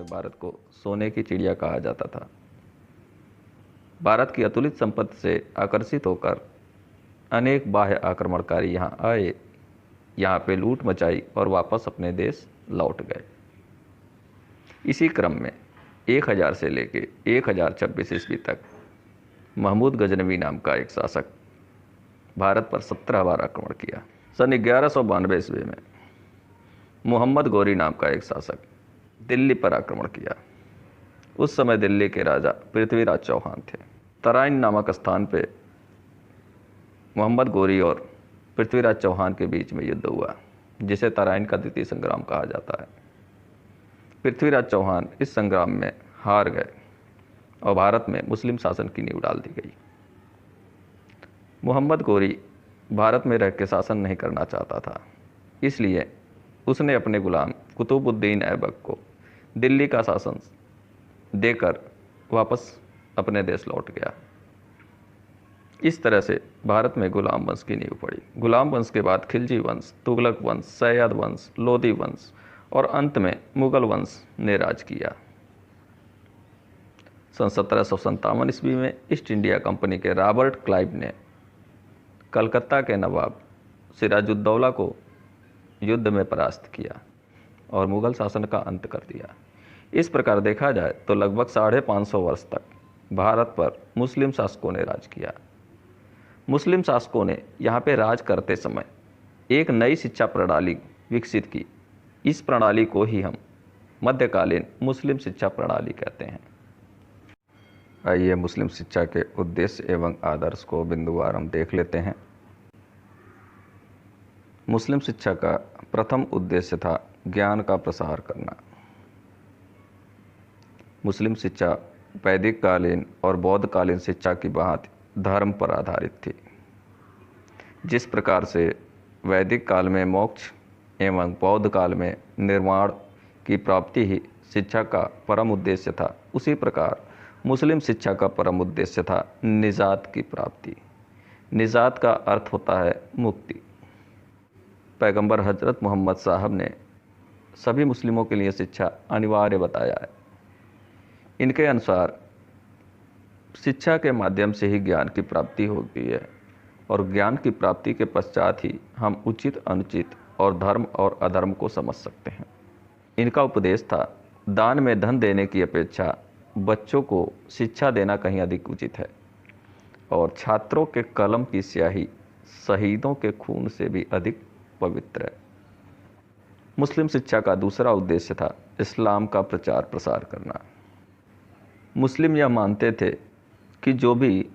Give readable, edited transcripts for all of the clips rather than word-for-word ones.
भारत को सोने की चिड़िया कहा जाता था। भारत की अतुलित संपत्ति से आकर्षित होकर अनेक बाह्य आक्रमणकारी यहाँ आए, यहाँ पे लूट मचाई और वापस अपने देश लौट गए। इसी क्रम में 1000 से लेके 1026 ईस्वी तक महमूद गजनवी नाम का एक शासक भारत पर 17 बार आक्रमण किया। सन 1192 ईस्वी में मोहम्मद गौरी नाम का एक शासक दिल्ली पर आक्रमण किया। उस समय दिल्ली के राजा पृथ्वीराज चौहान थे। तराइन नामक स्थान पे मोहम्मद गौरी और पृथ्वीराज चौहान के बीच में युद्ध हुआ, जिसे तराइन का द्वितीय संग्राम कहा जाता है। पृथ्वीराज चौहान इस संग्राम में हार गए और भारत में मुस्लिम शासन की नींव डाल दी गई। मोहम्मद गौरी भारत में रह के शासन नहीं करना चाहता था, इसलिए उसने अपने गुलाम कुतुबुद्दीन ऐबक को दिल्ली का शासन देकर वापस अपने देश लौट गया। इस तरह से भारत में गुलाम वंश की नींव पड़ी। गुलाम वंश के बाद खिलजी वंश, तुगलक वंश, सैयद वंश, लोधी वंश और अंत में मुगल वंश ने राज किया। सन 1757 ईस्वी में ईस्ट इंडिया कंपनी के रॉबर्ट क्लाइव ने कलकत्ता के नवाब सिराजुद्दौला को युद्ध में परास्त किया और मुगल शासन का अंत कर दिया। इस प्रकार देखा जाए तो लगभग 550 वर्ष तक भारत पर मुस्लिम शासकों ने राज किया। मुस्लिम शासकों ने यहाँ पे राज करते समय एक नई शिक्षा प्रणाली विकसित की। इस प्रणाली को ही हम मध्यकालीन मुस्लिम शिक्षा प्रणाली कहते हैं। आइए मुस्लिम शिक्षा के उद्देश्य एवं आदर्श को बिंदुवार हम देख लेते हैं। मुस्लिम शिक्षा का प्रथम उद्देश्य था ज्ञान का प्रसार करना। मुस्लिम शिक्षा वैदिक कालीन और बौद्ध कालीन शिक्षा की भांति धर्म पर आधारित थी। जिस प्रकार से वैदिक काल में मोक्ष एवं बौद्ध काल में निर्वाण की प्राप्ति ही शिक्षा का परम उद्देश्य था, उसी प्रकार मुस्लिम शिक्षा का परम उद्देश्य था निजात की प्राप्ति। निजात का अर्थ होता है मुक्ति। पैगंबर हजरत मोहम्मद साहब ने सभी मुस्लिमों के लिए शिक्षा अनिवार्य बताया है। इनके अनुसार शिक्षा के माध्यम से ही ज्ञान की प्राप्ति होती है और ज्ञान की प्राप्ति के पश्चात ही हम उचित अनुचित और धर्म और अधर्म को समझ सकते हैं। इनका उपदेश था, दान में धन देने की अपेक्षा बच्चों को शिक्षा देना कहीं अधिक उचित है और छात्रों के कलम की स्याही शहीदों के खून से भी अधिक पवित्र है। मुस्लिम शिक्षा का दूसरा उद्देश्य था इस्लाम का प्रचार प्रसार करना। मुस्लिम यह मानते थे कि जो भी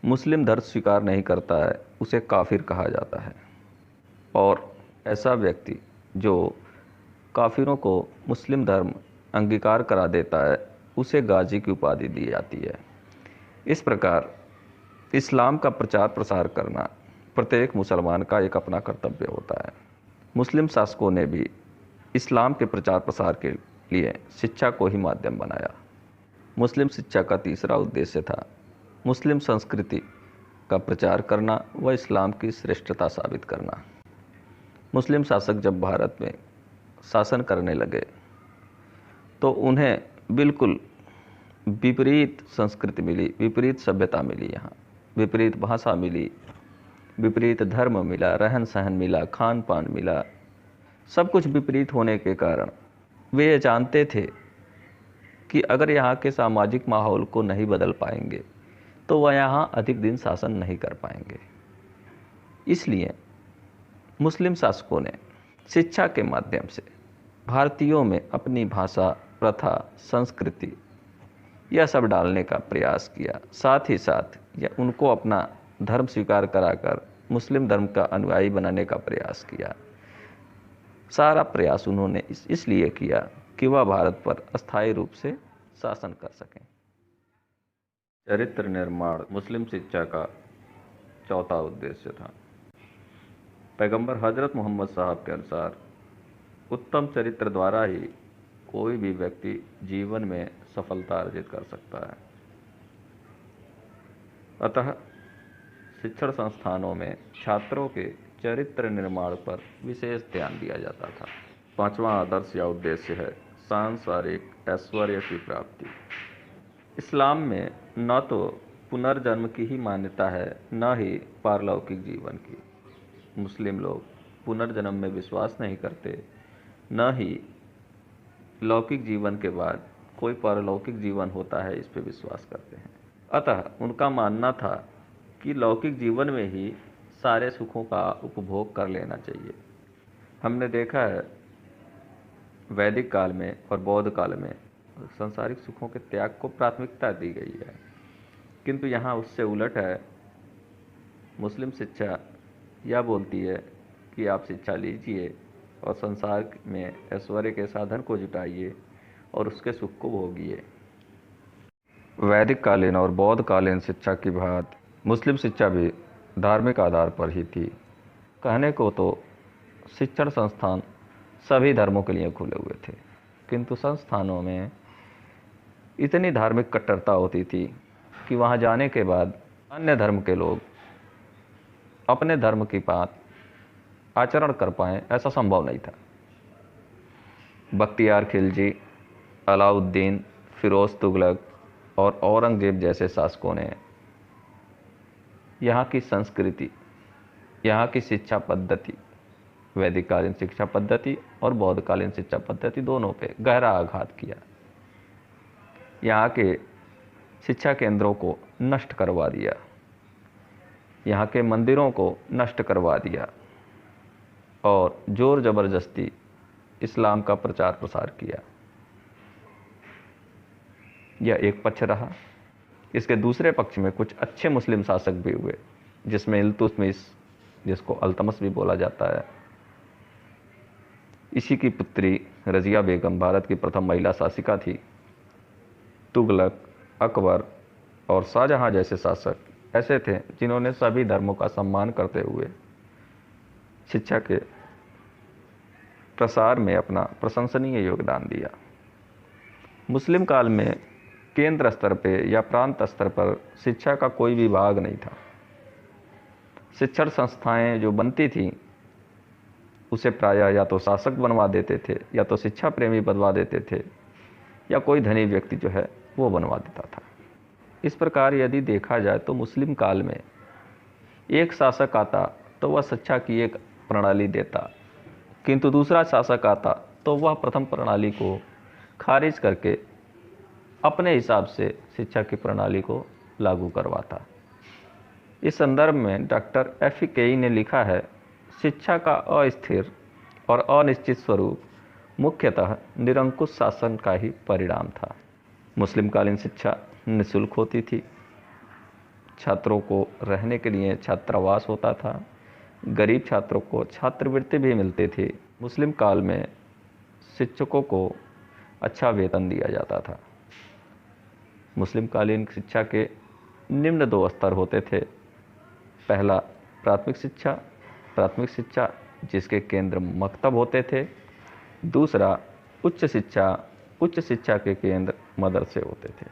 मुस्लिम धर्म स्वीकार नहीं करता है उसे काफिर कहा जाता है और ऐसा व्यक्ति जो काफिरों को मुस्लिम धर्म अंगीकार करा देता है उसे गाजी की उपाधि दी जाती है। इस प्रकार इस्लाम का प्रचार प्रसार करना प्रत्येक मुसलमान का एक अपना कर्तव्य होता है। मुस्लिम शासकों ने भी इस्लाम के प्रचार प्रसार के लिए शिक्षा को ही माध्यम बनाया। मुस्लिम शिक्षा का तीसरा उद्देश्य था मुस्लिम संस्कृति का प्रचार करना व इस्लाम की श्रेष्ठता साबित करना। मुस्लिम शासक जब भारत में शासन करने लगे तो उन्हें बिल्कुल विपरीत संस्कृति मिली, विपरीत सभ्यता मिली, यहाँ विपरीत भाषा मिली, विपरीत धर्म मिला, रहन सहन मिला, खान पान मिला। सब कुछ विपरीत होने के कारण वे ये जानते थे कि अगर यहाँ के सामाजिक माहौल को नहीं बदल पाएंगे तो वह यहाँ अधिक दिन शासन नहीं कर पाएंगे। इसलिए मुस्लिम शासकों ने शिक्षा के माध्यम से भारतीयों में अपनी भाषा, प्रथा, संस्कृति यह सब डालने का प्रयास किया। साथ ही साथ यह उनको अपना धर्म स्वीकार कराकर मुस्लिम धर्म का अनुयायी बनाने का प्रयास किया। सारा प्रयास उन्होंने इसलिए किया कि वह भारत पर अस्थायी रूप से शासन कर सकें। चरित्र निर्माण मुस्लिम शिक्षा का चौथा उद्देश्य था। पैगंबर हजरत मोहम्मद साहब के अनुसार उत्तम चरित्र द्वारा ही कोई भी व्यक्ति जीवन में सफलता अर्जित कर सकता है। अतः शिक्षण संस्थानों में छात्रों के चरित्र निर्माण पर विशेष ध्यान दिया जाता था। पांचवा आदर्श या उद्देश्य है सांसारिक ऐश्वर्य की प्राप्ति। इस्लाम में न तो पुनर्जन्म की ही मान्यता है, न ही पारलौकिक जीवन की। मुस्लिम लोग पुनर्जन्म में विश्वास नहीं करते, न ही लौकिक जीवन के बाद कोई पारलौकिक जीवन होता है इस पे विश्वास करते हैं। अतः उनका मानना था कि लौकिक जीवन में ही सारे सुखों का उपभोग कर लेना चाहिए। हमने देखा है वैदिक काल में और बौद्ध काल में सांसारिक सुखों के त्याग को प्राथमिकता दी गई है, किंतु यहाँ उससे उलट है। मुस्लिम शिक्षा यह बोलती है कि आप शिक्षा लीजिए और संसार में ऐश्वर्य के साधन को जुटाइए और उसके सुख को भोगिए। वैदिक कालीन और बौद्ध कालीन शिक्षा की भांति मुस्लिम शिक्षा भी धार्मिक आधार पर ही थी। कहने को तो शिक्षण संस्थान सभी धर्मों के लिए खुले हुए थे, किंतु संस्थानों में इतनी धार्मिक कट्टरता होती थी कि वहाँ जाने के बाद अन्य धर्म के लोग अपने धर्म की बात आचरण कर पाएँ ऐसा संभव नहीं था। बख्तियार खिलजी, अलाउद्दीन, फिरोज तुगलक और औरंगजेब जैसे शासकों ने यहाँ की संस्कृति, यहाँ की शिक्षा पद्धति, वैदिक कालीन शिक्षा पद्धति और बौद्ध कालीन शिक्षा पद्धति दोनों पे गहरा आघात किया। यहाँ के शिक्षा केंद्रों को नष्ट करवा दिया, यहाँ के मंदिरों को नष्ट करवा दिया और जोर ज़बरदस्ती इस्लाम का प्रचार प्रसार किया। यह एक पक्ष रहा। इसके दूसरे पक्ष में कुछ अच्छे मुस्लिम शासक भी हुए, जिसमें इल्तुतमिश, जिसको अल्तमस भी बोला जाता है, इसी की पुत्री रजिया बेगम भारत की प्रथम महिला शासिका थी। तुगलक, अकबर और शाहजहां जैसे शासक ऐसे थे जिन्होंने सभी धर्मों का सम्मान करते हुए शिक्षा के प्रसार में अपना प्रशंसनीय योगदान दिया। मुस्लिम काल में केंद्र स्तर पे या प्रांत स्तर पर शिक्षा का कोई विभाग नहीं था। शिक्षण संस्थाएं जो बनती थीं उसे प्रायः या तो शासक बनवा देते थे, या तो शिक्षा प्रेमी बनवा देते थे, या कोई धनी व्यक्ति जो है वो बनवा देता था। इस प्रकार यदि देखा जाए तो मुस्लिम काल में एक शासक आता तो वह शिक्षा की एक प्रणाली देता, किंतु दूसरा शासक आता तो वह प्रथम प्रणाली को खारिज करके अपने हिसाब से शिक्षा की प्रणाली को लागू करवाता। इस संदर्भ में डॉक्टर एफ केई ने लिखा है, शिक्षा का अस्थिर और अनिश्चित स्वरूप मुख्यतः निरंकुश शासन का ही परिणाम था। मुस्लिम कालीन शिक्षा निःशुल्क होती थी, छात्रों को रहने के लिए छात्रावास होता था, गरीब छात्रों को छात्रवृत्ति भी मिलती थी। मुस्लिम काल में शिक्षकों को अच्छा वेतन दिया जाता था। मुस्लिम कालीन शिक्षा के निम्न दो स्तर होते थे। पहला प्राथमिक शिक्षा जिसके केंद्र मकतब होते थे। दूसरा उच्च शिक्षा के केंद्र मदरसे होते थे।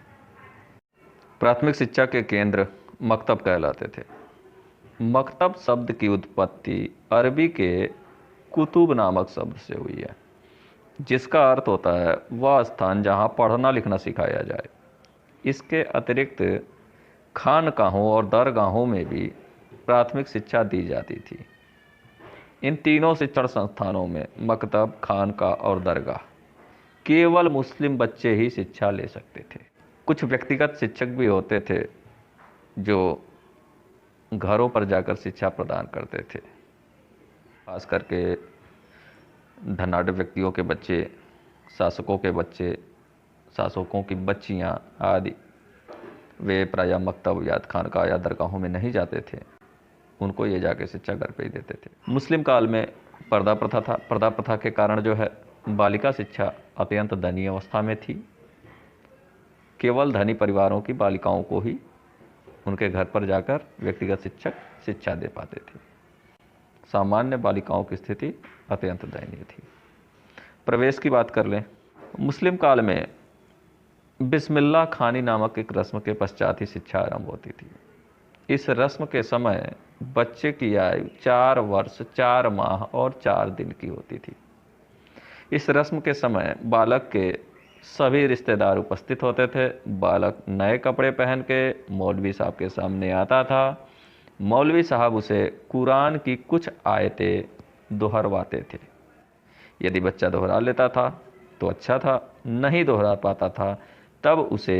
प्राथमिक शिक्षा के केंद्र मकतब कहलाते थे। मकतब शब्द की उत्पत्ति अरबी के कुतुब नामक शब्द से हुई है, जिसका अर्थ होता है वह स्थान जहाँ पढ़ना लिखना सिखाया जाए। इसके अतिरिक्त खानकाहों और दरगाहों में भी प्राथमिक शिक्षा दी जाती थी। इन तीनों शिक्षण संस्थानों में मकतब, खानका और दरगाह केवल मुस्लिम बच्चे ही शिक्षा ले सकते थे। कुछ व्यक्तिगत शिक्षक भी होते थे जो घरों पर जाकर शिक्षा प्रदान करते थे। खास करके धनाढ़ व्यक्तियों के बच्चे, शासकों के बच्चे, शासकों की बच्चियां आदि, वे प्रायः मकतब या खानका या दरगाहों में नहीं जाते थे। उनको ये जाके शिक्षा घर पे ही देते थे। मुस्लिम काल में पर्दा प्रथा था। पर्दा प्रथा के कारण जो है बालिका शिक्षा अत्यंत दयनीय अवस्था में थी। केवल धनी परिवारों की बालिकाओं को ही उनके घर पर जाकर व्यक्तिगत शिक्षक शिक्षा दे पाते थे। सामान्य बालिकाओं की स्थिति अत्यंत दयनीय थी। प्रवेश की बात कर लें। मुस्लिम काल में बिस्मिल्लाह खानी नामक एक रस्म के पश्चात ही शिक्षा आरंभ होती थी। इस रस्म के समय बच्चे की आयु 4 वर्ष 4 माह और 4 दिन की होती थी। इस रस्म के समय बालक के सभी रिश्तेदार उपस्थित होते थे। बालक नए कपड़े पहन के मौलवी साहब के सामने आता था। मौलवी साहब उसे कुरान की कुछ आयतें दोहरवाते थे। यदि बच्चा दोहरा लेता था तो अच्छा था, नहीं दोहरा पाता था तब उसे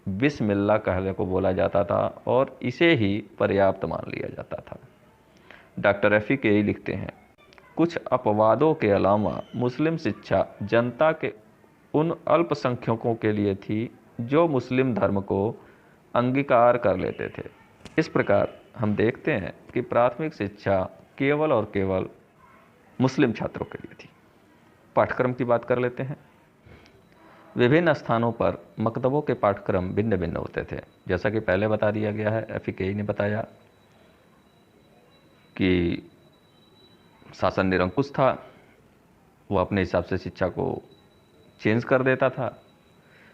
बिस्मिल्लाह कहने को बोला जाता था और इसे ही पर्याप्त मान लिया जाता था। डॉक्टर रफ़ी के लिखते हैं, कुछ अपवादों के अलावा मुस्लिम शिक्षा जनता के उन अल्पसंख्यकों के लिए थी जो मुस्लिम धर्म को अंगीकार कर लेते थे। इस प्रकार हम देखते हैं कि प्राथमिक शिक्षा केवल और केवल मुस्लिम छात्रों के लिए थी। पाठ्यक्रम की बात कर लेते हैं। विभिन्न स्थानों पर मकतबों के पाठ्यक्रम भिन्न भिन्न होते थे। जैसा कि पहले बता दिया गया है, एफिकेई ने बताया कि शासन निरंकुश था, वो अपने हिसाब से शिक्षा को चेंज कर देता था।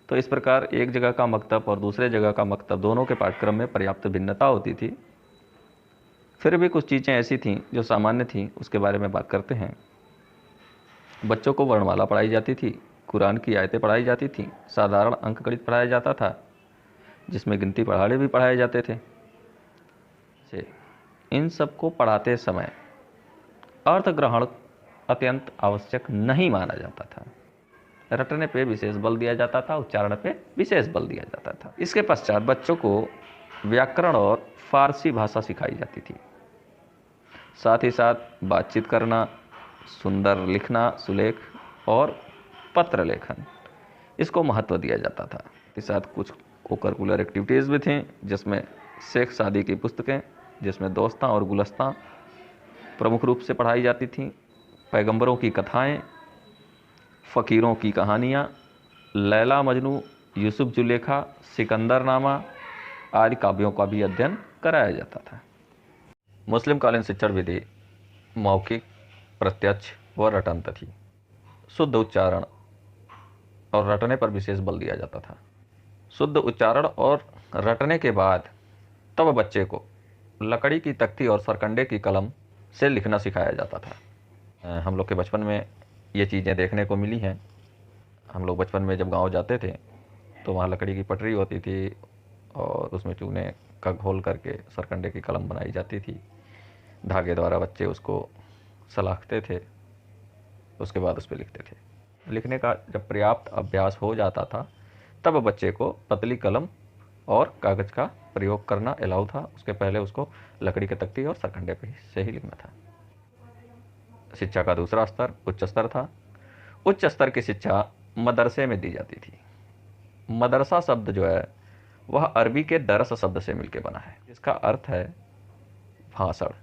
तो इस प्रकार एक जगह का मकतब और दूसरे जगह का मकतब दोनों के पाठ्यक्रम में पर्याप्त भिन्नता होती थी। फिर भी कुछ चीज़ें ऐसी थीं जो सामान्य थीं, उसके बारे में बात करते हैं। बच्चों को वर्णमाला पढ़ाई जाती थी, कुरान की आयतें पढ़ाई जाती थीं, साधारण अंकगणित पढ़ाया जाता था जिसमें गिनती पढ़ाने भी पढ़ाए जाते थे। इन सब को पढ़ाते समय अर्थ ग्रहण अत्यंत आवश्यक नहीं माना जाता था। रटने पे विशेष बल दिया जाता था, उच्चारण पे विशेष बल दिया जाता था। इसके पश्चात बच्चों को व्याकरण और फारसी भाषा सिखाई जाती थी। साथ ही साथ बातचीत करना, सुंदर लिखना, सुलेख और पत्र लेखन, इसको महत्व दिया जाता था। इसके साथ कुछ कोकरिकुलर एक्टिविटीज़ भी थीं, जिसमें शेख सादी की पुस्तकें, जिसमें दोस्तां और गुलस्तां प्रमुख रूप से पढ़ाई जाती थीं, पैगंबरों की कथाएं, फ़कीरों की कहानियाँ, लैला मजनू, यूसुफ जुलेखा, सिकंदरनामा आदि काव्यों का भी अध्ययन कराया जाता था। मुस्लिम कालीन शिक्षण विधि मौखिक, प्रत्यक्ष व रटंत थी। शुद्ध उच्चारण और रटने पर विशेष बल दिया जाता था। शुद्ध उच्चारण और रटने के बाद तब बच्चे को लकड़ी की तख्ती और सरकंडे की कलम से लिखना सिखाया जाता था। हम लोग के बचपन में ये चीज़ें देखने को मिली हैं। हम लोग बचपन में जब गांव जाते थे तो वहाँ लकड़ी की पटरी होती थी और उसमें चूने का घोल करके सरकंडे की कलम बनाई जाती थी। धागे द्वारा बच्चे उसको सलाखते थे, उसके बाद उस पर लिखते थे। लिखने का जब पर्याप्त अभ्यास हो जाता था तब बच्चे को पतली कलम और कागज़ का प्रयोग करना अलाउ था। उसके पहले उसको लकड़ी के तख्ती और सरकंडे पे से ही लिखना था। शिक्षा का दूसरा स्तर उच्च स्तर था। उच्च स्तर की शिक्षा मदरसे में दी जाती थी। मदरसा शब्द जो है वह अरबी के दरस शब्द से मिलकर बना है, जिसका अर्थ है भाषण।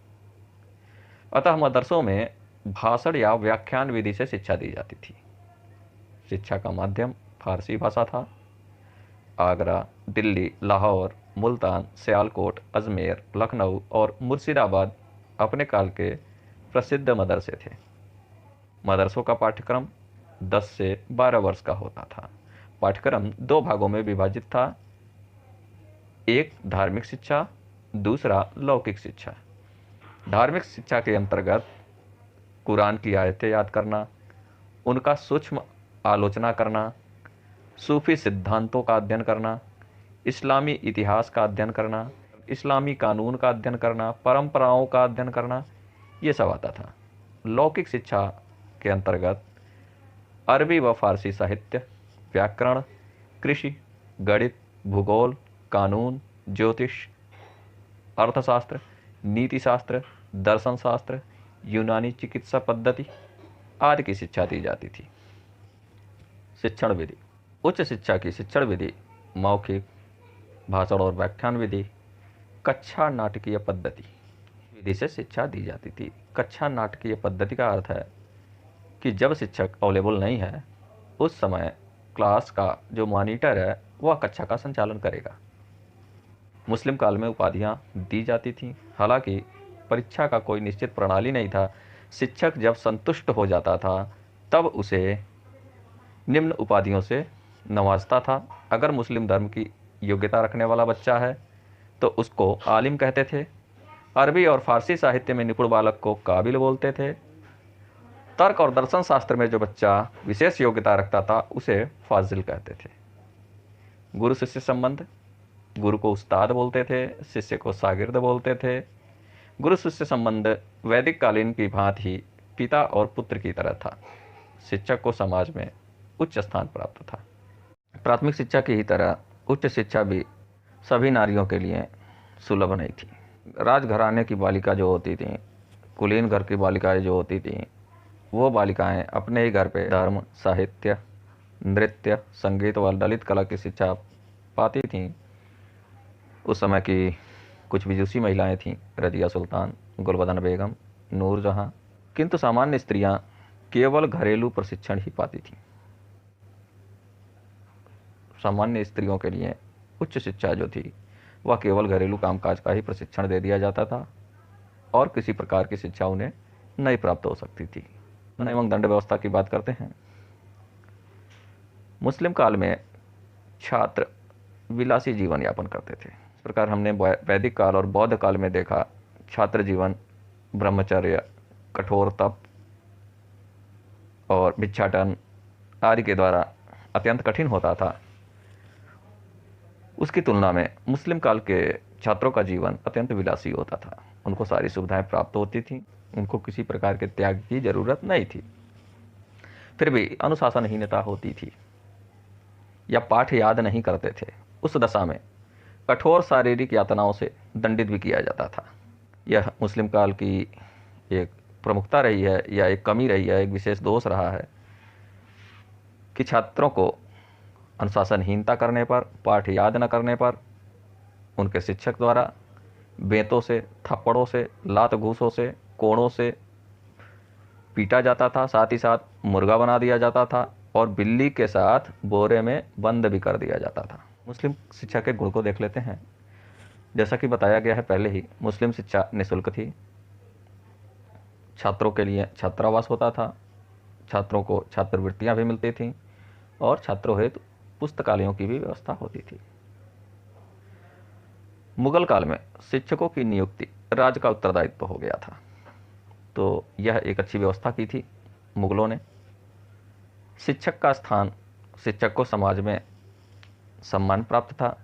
अतः मदरसों में भाषण या व्याख्यान विधि से शिक्षा दी जाती थी। शिक्षा का माध्यम फारसी भाषा था। आगरा, दिल्ली, लाहौर, मुल्तान, सियालकोट, अजमेर, लखनऊ और मुर्शिदाबाद अपने काल के प्रसिद्ध मदरसे थे। मदरसों का पाठ्यक्रम 10 से 12 वर्ष का होता था। पाठ्यक्रम 2 भागों में विभाजित था, एक धार्मिक शिक्षा, दूसरा लौकिक शिक्षा। धार्मिक शिक्षा के अंतर्गत कुरान की आयतें याद करना, उनका सूक्ष्म आलोचना करना, सूफी सिद्धांतों का अध्ययन करना, इस्लामी इतिहास का अध्ययन करना, इस्लामी कानून का अध्ययन करना, परंपराओं का अध्ययन करना, ये सब आता था। लौकिक शिक्षा के अंतर्गत अरबी व फारसी साहित्य, व्याकरण, कृषि, गणित, भूगोल, कानून, ज्योतिष, अर्थशास्त्र, नीतिशास्त्र, दर्शन शास्त्र, यूनानी चिकित्सा पद्धति आदि की शिक्षा दी जाती थी। शिक्षण विधि उच्च शिक्षा की शिक्षण विधि मौखिक, भाषण और व्याख्यान विधि, कक्षा नाटकीय पद्धति विधि से शिक्षा दी जाती थी। कक्षा नाटकीय पद्धति का अर्थ है कि जब शिक्षक अवेलेबल नहीं है उस समय क्लास का जो मॉनिटर है वह कक्षा का संचालन करेगा। मुस्लिम काल में उपाधियां दी जाती थीं। हालांकि परीक्षा का कोई निश्चित प्रणाली नहीं था। शिक्षक जब संतुष्ट हो जाता था तब उसे निम्न उपाधियों से नवाजता था। अगर मुस्लिम धर्म की योग्यता रखने वाला बच्चा है तो उसको आलिम कहते थे। अरबी और फारसी साहित्य में निपुण बालक को काबिल बोलते थे तर्क और दर्शन शास्त्र में जो बच्चा विशेष योग्यता रखता था उसे फाजिल कहते थे। गुरु शिष्य संबंध, गुरु को उस्ताद बोलते थे, शिष्य को शागिर्द बोलते थे। गुरु शिष्य संबंध वैदिक कालीन की भांति ही पिता और पुत्र की तरह था। शिक्षक को समाज में उच्च स्थान प्राप्त था। प्राथमिक शिक्षा की ही तरह उच्च शिक्षा भी सभी नारियों के लिए सुलभ नहीं थी। राजघराने की बालिका जो होती थी, कुलीन घर की बालिकाएं जो होती थीं, वो बालिकाएं अपने ही घर पे धर्म, साहित्य, नृत्य, संगीत व ललित कला की शिक्षा पाती थीं। उस समय की कुछ विदुषी महिलाएं थीं, रजिया सुल्तान, गुलबदन बेगम, नूरजहां। किंतु सामान्य स्त्रियां केवल घरेलू प्रशिक्षण ही पाती थीं। सामान्य स्त्रियों के लिए उच्च शिक्षा जो थी वह केवल घरेलू कामकाज का ही प्रशिक्षण दे दिया जाता था और किसी प्रकार की शिक्षा उन्हें नहीं प्राप्त हो सकती थी। एवं दंड व्यवस्था की बात करते हैं। मुस्लिम काल में छात्र विलासी जीवन यापन करते थे। इस प्रकार हमने वैदिक काल और बौद्ध काल में देखा छात्र जीवन ब्रह्मचर्य, कठोर तप और भिक्षाटन आदि के द्वारा अत्यंत कठिन होता था। उसकी तुलना में मुस्लिम काल के छात्रों का जीवन अत्यंत विलासी होता था। उनको सारी सुविधाएं प्राप्त होती थीं, उनको किसी प्रकार के त्याग की जरूरत नहीं थी। फिर भी अनुशासनहीनता होती थी या पाठ याद नहीं करते थे। उस दशा में कठोर शारीरिक यातनाओं से दंडित भी किया जाता था। यह मुस्लिम काल की एक प्रमुखता रही है या एक कमी रही है, एक विशेष दोष रहा है कि छात्रों को अनुशासनहीनता करने पर, पाठ याद न करने पर उनके शिक्षक द्वारा बेंतों से, थप्पड़ों से, लात घूसों से, कोड़ों से पीटा जाता था। साथ ही साथ मुर्गा बना दिया जाता था और बिल्ली के साथ बोरे में बंद भी कर दिया जाता था। मुस्लिम शिक्षा के गुण को देख लेते हैं। जैसा कि बताया गया है पहले ही, मुस्लिम शिक्षा निःशुल्क थी। छात्रों के लिए छात्रावास होता था, छात्रों को छात्रवृत्तियां भी मिलती थीं और छात्रों हेतु पुस्तकालयों की भी व्यवस्था होती थी। मुगल काल में शिक्षकों की नियुक्ति राज्य का उत्तरदायित्व हो गया था, तो यह एक अच्छी व्यवस्था की थी मुगलों ने। शिक्षक का स्थान, शिक्षक को समाज में सम्मान प्राप्त था।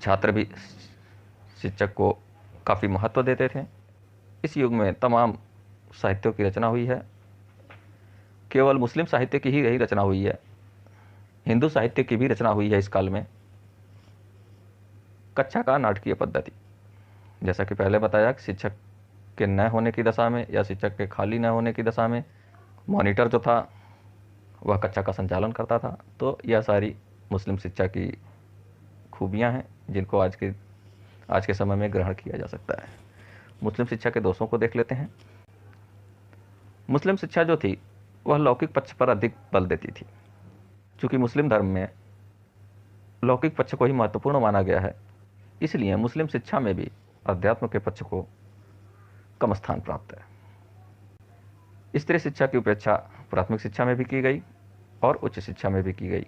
छात्र भी शिक्षक को काफ़ी महत्व देते थे। इस युग में तमाम साहित्यों की रचना हुई है। केवल मुस्लिम साहित्य की ही रचना हुई है, हिंदू साहित्य की भी रचना हुई है इस काल में। कक्षा का नाटकीय पद्धति, जैसा कि पहले बताया कि शिक्षक के न होने की दशा में या शिक्षक के खाली न होने की दशा में मॉनिटर जो था वह कक्षा का संचालन करता था। तो यह सारी मुस्लिम शिक्षा की खूबियां हैं जिनको आज के समय में ग्रहण किया जा सकता है। मुस्लिम शिक्षा के दोषों को देख लेते हैं। मुस्लिम शिक्षा जो थी वह लौकिक पक्ष पर अधिक बल देती थी। चूँकि मुस्लिम धर्म में लौकिक पक्ष को ही महत्वपूर्ण माना गया है, इसलिए मुस्लिम शिक्षा में भी अध्यात्म के पक्ष को कम स्थान प्राप्त है। स्त्री शिक्षा की उपेक्षा प्राथमिक शिक्षा में भी की गई और उच्च शिक्षा में भी की गई।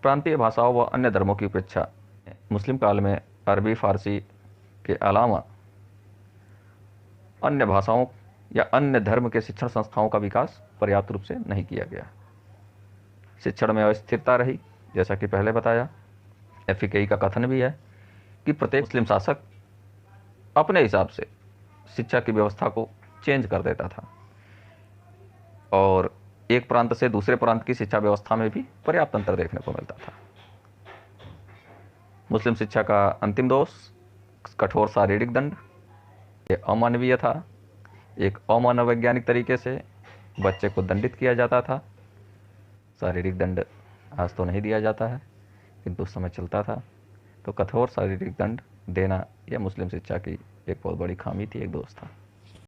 प्रांतीय भाषाओं व अन्य धर्मों की उपेक्षा मुस्लिम काल में अरबी, फारसी के अलावा अन्य भाषाओं या अन्य धर्म के शिक्षण संस्थाओं का विकास पर्याप्त रूप से नहीं किया गया। शिक्षण में अस्थिरता रही, जैसा कि पहले बताया। एफिकेई का कथन भी है कि प्रत्येक मुस्लिम शासक अपने हिसाब से शिक्षा की व्यवस्था को चेंज कर देता था और एक प्रांत से दूसरे प्रांत की शिक्षा व्यवस्था में भी पर्याप्त अंतर देखने को मिलता था। मुस्लिम शिक्षा का अंतिम दोष कठोर शारीरिक दंड। ये अमानवीय था। एक अमानवैज्ञानिक तरीके से बच्चे को दंडित किया जाता था। शारीरिक दंड आज तो नहीं दिया जाता है, किंतु उस समय चलता था। तो कठोर शारीरिक दंड देना यह मुस्लिम शिक्षा की एक बहुत बड़ी खामी थी, एक दोष था।